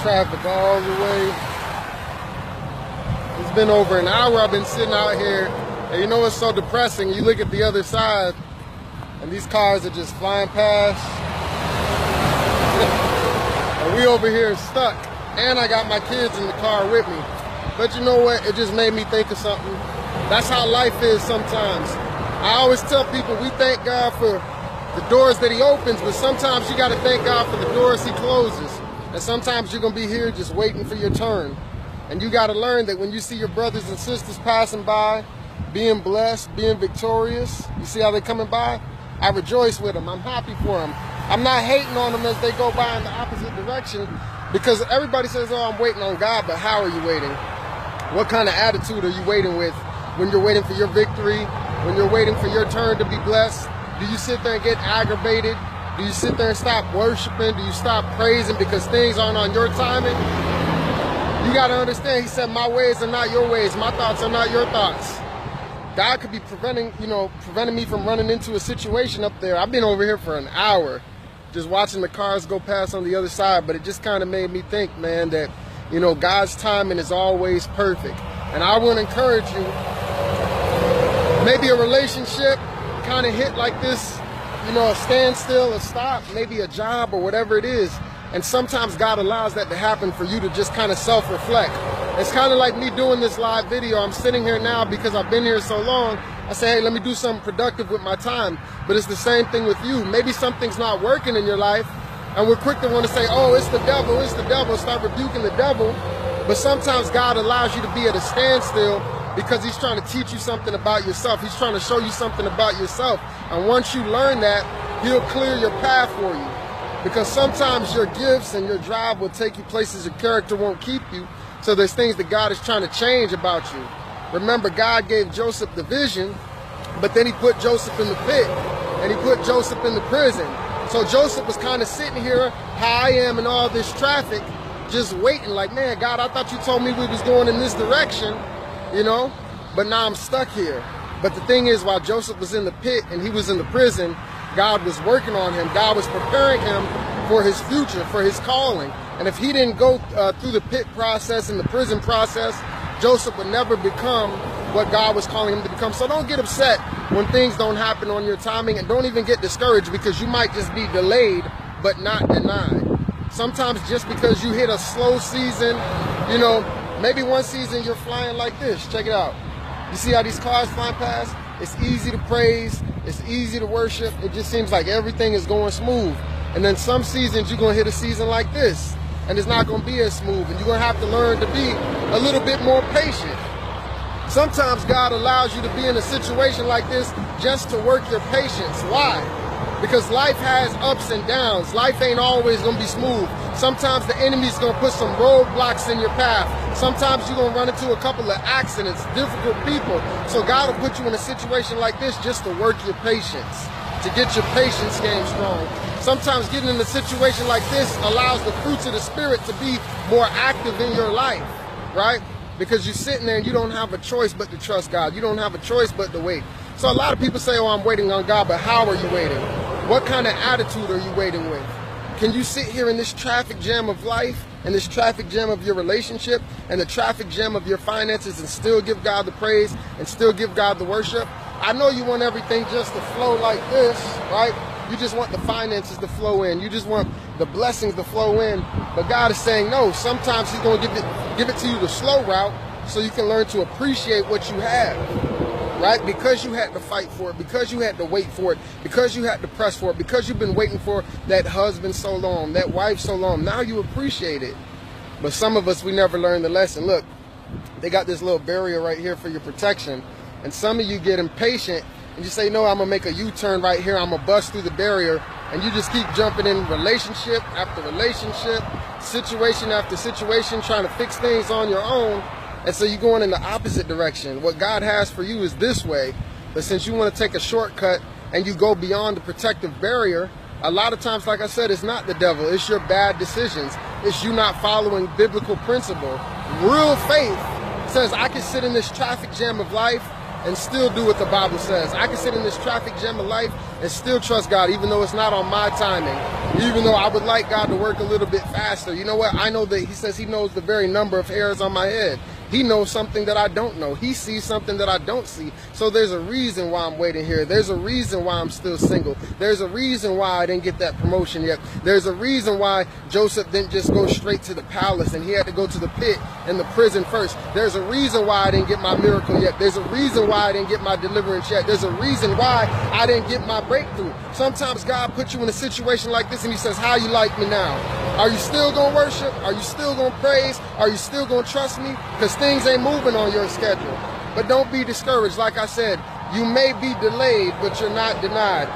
traffic all the way. It's been over an hour I've been sitting out here, and you know what's so depressing? You look at the other side, and these cars are just flying past. And we over here stuck, and I got my kids in the car with me. But you know what? It just made me think of something. That's how life is sometimes. I always tell people we thank God for the doors that he opens, but sometimes you got to thank God for the doors he closes. And sometimes you're going to be here just waiting for your turn. And you got to learn that when you see your brothers and sisters passing by, being blessed, being victorious, you see how they're coming by? I rejoice with them. I'm happy for them. I'm not hating on them as they go by in the opposite direction, because everybody says, oh, I'm waiting on God, but how are you waiting? What kind of attitude are you waiting with when you're waiting for your victory, when you're waiting for your turn to be blessed? Do you sit there and get aggravated? Do you sit there and stop worshiping? Do you stop praising because things aren't on your timing? You got to understand, he said, my ways are not your ways. My thoughts are not your thoughts. God could be preventing me from running into a situation up there. I've been over here for an hour just watching the cars go past on the other side, but it just kind of made me think, man, that, you know, God's timing is always perfect. And I want to encourage you, maybe a relationship kind of hit like this, you know, a standstill, a stop, maybe a job or whatever it is. And sometimes God allows that to happen for you to just kind of self-reflect. It's kind of like me doing this live video. I'm sitting here now because I've been here so long. I say, hey, let me do something productive with my time. But it's the same thing with you. Maybe something's not working in your life, and we're quick to want to say, oh, it's the devil, start rebuking the devil. But sometimes God allows you to be at a standstill because he's trying to teach you something about yourself. He's trying to show you something about yourself. And once you learn that, he'll clear your path for you. Because sometimes your gifts and your drive will take you places your character won't keep you. So there's things that God is trying to change about you. Remember, God gave Joseph the vision, but then he put Joseph in the pit, and he put Joseph in the prison. So Joseph was kind of sitting here, how I am in all this traffic, just waiting like, man, God, I thought you told me we was going in this direction, you know, but now I'm stuck here. But the thing is, while Joseph was in the pit and he was in the prison, God was working on him. God was preparing him for his future, for his calling. And if he didn't go through the pit process and the prison process, Joseph would never become what God was calling him to become. So don't get upset when things don't happen on your timing, and don't even get discouraged because you might just be delayed but not denied. Sometimes just because you hit a slow season, you know, maybe one season you're flying like this. Check it out. You see how these cars flying past? It's easy to praise. It's easy to worship. It just seems like everything is going smooth. And then some seasons you're going to hit a season like this, and it's not going to be as smooth, and you're going to have to learn to be a little bit more patient. Sometimes God allows you to be in a situation like this just to work your patience. Why? Because life has ups and downs. Life ain't always going to be smooth. Sometimes the enemy's going to put some roadblocks in your path. Sometimes you're going to run into a couple of accidents, difficult people. So God will put you in a situation like this just to work your patience, to get your patience game strong. Sometimes getting in a situation like this allows the fruits of the Spirit to be more active in your life, right? Because you're sitting there and you don't have a choice but to trust God. You don't have a choice but to wait. So a lot of people say, oh, I'm waiting on God, but how are you waiting? What kind of attitude are you waiting with? Can you sit here in this traffic jam of life, and this traffic jam of your relationship, and the traffic jam of your finances, and still give God the praise, and still give God the worship? I know you want everything just to flow like this, right? You just want the finances to flow in. You just want the blessings to flow in. But God is saying, no, sometimes he's going to give it to you the slow route so you can learn to appreciate what you have, right? Because you had to fight for it, because you had to wait for it, because you had to press for it, because you've been waiting for that husband so long, that wife so long. Now you appreciate it. But some of us, we never learned the lesson. Look, they got this little barrier right here for your protection. And some of you get impatient and you say, no, I'm going to make a U-turn right here. I'm going to bust through the barrier. And you just keep jumping in relationship after relationship, situation after situation, trying to fix things on your own. And so you're going in the opposite direction. What God has for you is this way. But since you want to take a shortcut and you go beyond the protective barrier, a lot of times, like I said, it's not the devil. It's your bad decisions. It's you not following biblical principle. Real faith says, I can sit in this traffic jam of life and still do what the Bible says. I can sit in this traffic jam of life and still trust God, even though it's not on my timing. Even though I would like God to work a little bit faster. You know what? I know that he says he knows the very number of hairs on my head. He knows something that I don't know. He sees something that I don't see. So there's a reason why I'm waiting here. There's a reason why I'm still single. There's a reason why I didn't get that promotion yet. There's a reason why Joseph didn't just go straight to the palace and he had to go to the pit and the prison first. There's a reason why I didn't get my miracle yet. There's a reason why I didn't get my deliverance yet. There's a reason why I didn't get my breakthrough. Sometimes God puts you in a situation like this and he says, how you like me now? Are you still going to worship? Are you still going to praise? Are you still going to trust me? Because things ain't moving on your schedule. But don't be discouraged. Like I said, you may be delayed, but you're not denied.